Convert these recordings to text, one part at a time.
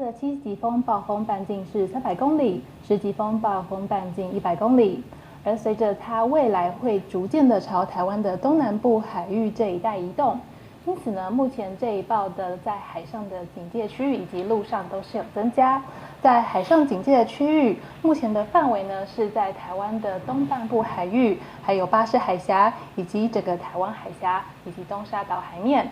的7级风暴风半径是300公里，10级风暴风半径100公里。而随着它未来会逐渐的朝台湾的东南部海域这一带移动，因此呢，目前这一暴的在海上的警戒区域以及陆上都是有增加。在海上警戒的区域，目前的范围呢是在台湾的东半部海域，还有巴士海峡以及整个台湾海峡以及东沙岛海面。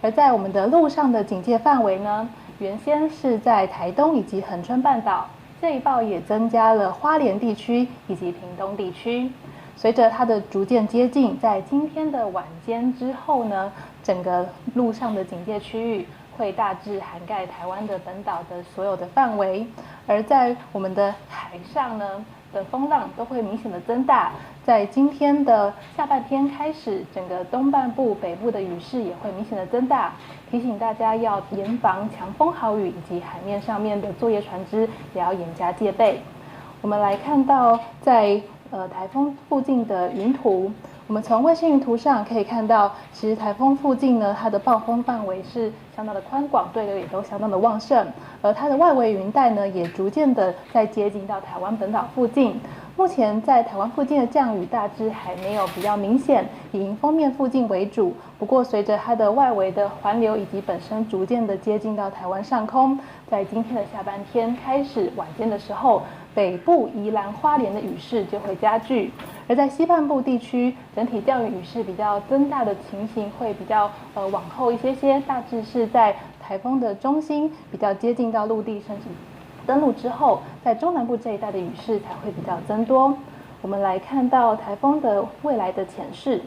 而在我们的陆上的警戒范围呢，原先是在台东以及恒春半岛，这一暴也增加了花莲地区以及屏东地区。随着它的逐渐接近，在今天的晚间之后呢，整个陆上的警戒区域会大致涵盖台湾的本岛的所有的范围，而在我们的海上呢的风浪都会明显的增大。在今天的下半天开始，整个东半部、北部的雨势也会明显的增大，提醒大家要严防强风豪雨，以及海面上面的作业船只也要严加戒备。我们来看到在台风附近的云图，我们从卫星云图上可以看到，其实台风附近呢，它的暴风范围是相当的宽广，对流也都相当的旺盛，而它的外围云带呢，也逐渐的在接近到台湾本岛附近。目前在台湾附近的降雨大致还没有比较明显，以迎风面附近为主。不过随着它的外围的环流以及本身逐渐的接近到台湾上空，在今天的下半天开始晚间的时候，北部宜兰花莲的雨势就会加剧，而在西半部地区，整体降雨雨势比较增大的情形会比较往后一些，大致是在台风的中心比较接近到陆地，甚至登陆之后，在中南部这一带的雨势才会比较增多。我们来看到台风的未来的潜势，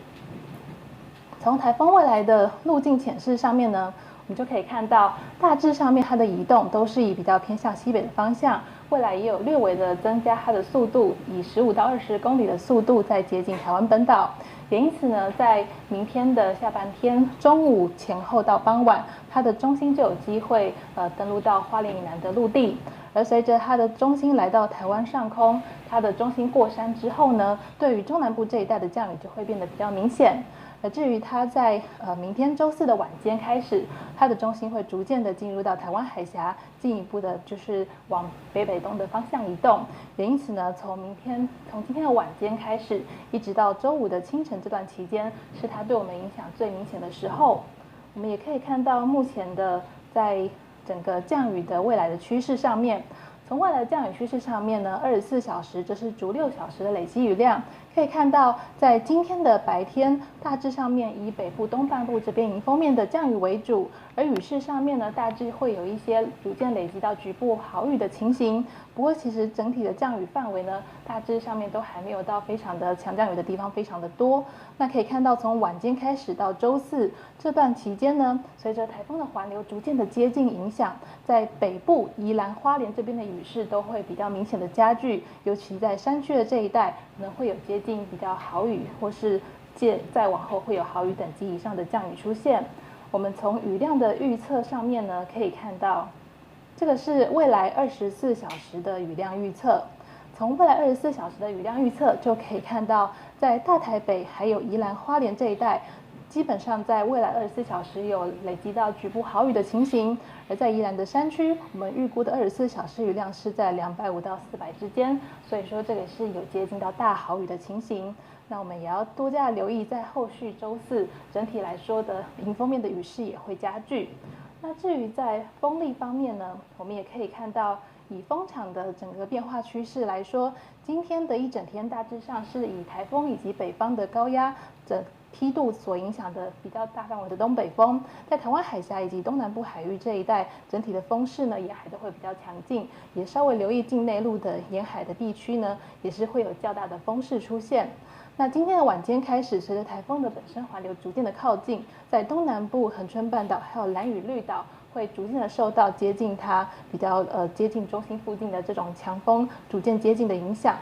从台风未来的路径潜势上面呢，我们就可以看到，大致上面它的移动都是以比较偏向西北的方向，未来也有略微的增加它的速度，以15到20公里的速度在接近台湾本岛。也因此呢，在明天的下半天中午前后到傍晚，它的中心就有机会登陆到花莲以南的陆地。而随着它的中心来到台湾上空，它的中心过山之后呢，对于中南部这一带的降雨就会变得比较明显。而至于它在明天周4的晚间开始，它的中心会逐渐的进入到台湾海峡，进一步的就是往北北东的方向移动。也因此呢，从今天的晚间开始，一直到周5的清晨这段期间，是它对我们影响最明显的时候。我们也可以看到目前的在整个降雨的未来的趋势上面，从未来的降雨趋势上面呢，24小时这是逐6小时的累积雨量，可以看到在今天的白天，大致上面以北部东半部这边迎风面的降雨为主，而雨势上面呢，大致会有一些逐渐累积到局部豪雨的情形。不过其实整体的降雨范围呢，大致上面都还没有到非常的强降雨的地方非常的多。那可以看到从晚间开始到周4这段期间呢，随着台风的环流逐渐的接近影响，在北部宜兰花莲这边的雨势都会比较明显的加剧，尤其在山区的这一带可能会有接近比较豪雨，或是再往后会有豪雨等级以上的降雨出现。我们从雨量的预测上面呢，可以看到这个是未来24小时的雨量预测。从未来24小时的雨量预测就可以看到，在大台北还有宜兰花莲这一带，基本上在未来24小时有累积到局部豪雨的情形。而在宜兰的山区，我们预估的24小时雨量是在250到400之间，所以说这个是有接近到大豪雨的情形。那我们也要多加留意，在后续周4整体来说的迎风面的雨势也会加剧。那至于在风力方面呢，我们也可以看到，以风场的整个变化趋势来说，今天的一整天大致上是以台风以及北方的高压的梯度所影响的比较大范围的东北风，在台湾海峡以及东南部海域这一带，整体的风势呢也还都会比较强劲，也稍微留意境内陆的沿海的地区呢，也是会有较大的风势出现。那今天的晚间开始，随着台风的本身环流逐渐的靠近，在东南部恒春半岛还有兰屿绿岛，会逐渐的受到接近它比较接近中心附近的这种强风逐渐接近的影响。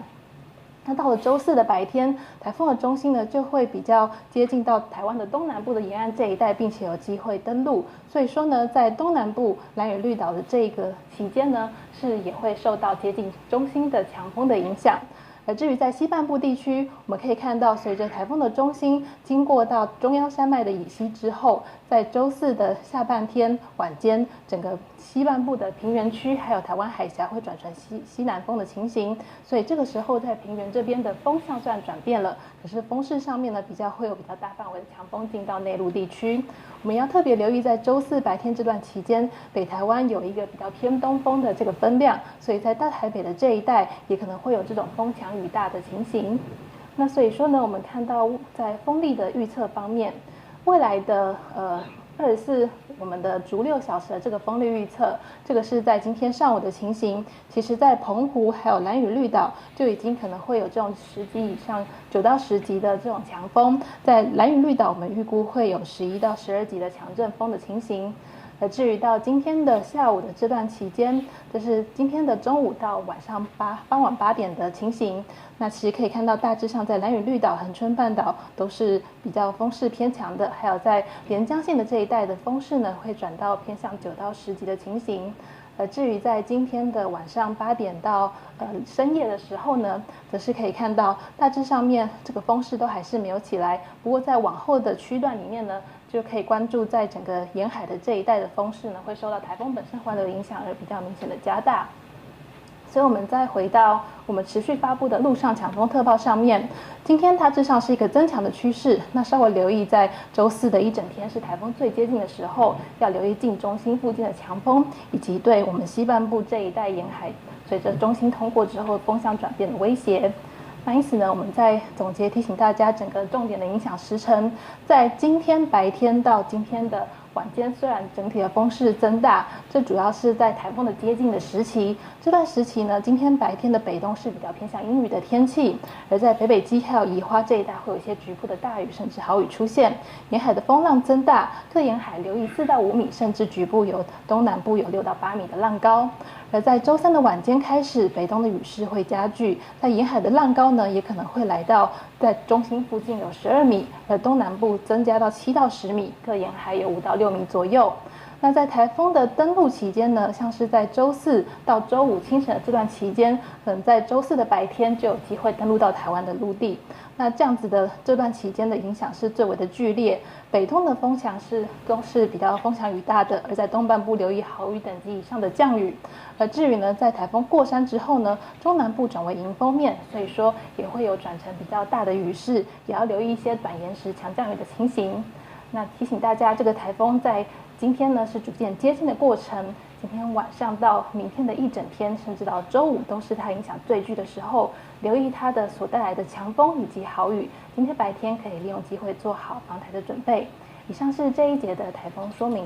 那到了周4的白天，台风的中心呢就会比较接近到台湾的东南部的沿岸这一带，并且有机会登陆。所以说呢，在东南部兰屿绿岛的这个期间呢，是也会受到接近中心的强风的影响。而至于在西半部地区，我们可以看到，随着台风的中心经过到中央山脉的以西之后，在周四的下半天晚间，整个西半部的平原区还有台湾海峡会转成西南风的情形，所以这个时候在平原这边的风向虽然转变了，可是风势上面呢会有比较大范围的强风进到内陆地区。我们要特别留意，在周四白天这段期间，北台湾有一个比较偏东风的这个分量，所以在大台北的这一带也可能会有这种风强雨大的情形。那所以说呢，我们看到在风力的预测方面，未来的24我们的逐6小时的这个风力预测，这个是在今天上午的情形。其实，在澎湖还有兰屿绿岛就已经可能会有这种10级以上9到10级的这种强风。在兰屿绿岛，我们预估会有11到12级的强阵风的情形。至于到今天的下午的这段期间，这是今天的中午到傍晚8点的情形。那其实可以看到，大致上在兰屿绿岛、恒春半岛都是比较风势偏强的，还有在连江县的这一带的风势呢，会转到偏向9到10级的情形。至于在今天的晚上8点到深夜的时候呢，则是可以看到大致上面这个风势都还是没有起来，不过在往后的区段里面呢，就可以关注在整个沿海的这一带的风势呢，会受到台风本身环流影响而比较明显的加大。所以我们再回到我们持续发布的陆上强风特报上面，今天大致上是一个增强的趋势。那稍微留意，在周四的一整天是台风最接近的时候，要留意近中心附近的强风，以及对我们西半部这一带沿海随着中心通过之后风向转变的威胁。那因此呢，我们在总结提醒大家，整个重点的影响时程，在今天白天到今天的晚间，虽然整体的风势增大，这主要是在台风的接近的时期。这段时期呢，今天白天的北东是比较偏向阴雨的天气，而在北北基还有宜花这一带会有一些局部的大雨甚至豪雨出现。沿海的风浪增大，各沿海留意4到5米，甚至局部有东南部有6到8米的浪高。而在周三的晚间开始，北东的雨势会加剧，在沿海的浪高呢，也可能会来到在中心附近有12米，而东南部增加到7到10米，各沿海有5到6米左右。那在台风的登陆期间呢，像是在周四到周五清晨的这段期间，可能在周四的白天就有机会登陆到台湾的陆地。那这样子的这段期间的影响是最为的剧烈，北东的风强都是比较风强雨大的，而在东半部留意豪雨等级以上的降雨。而至于呢，在台风过山之后呢，中南部转为迎风面，所以说也会有转成比较大的雨势，也要留意一些短延时强降雨的情形。那提醒大家，这个台风在今天呢是逐渐接近的过程，今天晚上到明天的一整天，甚至到周五都是它影响最剧的时候，留意它的所带来的强风以及豪雨。今天白天可以利用机会做好防台的准备。以上是这一节的台风说明。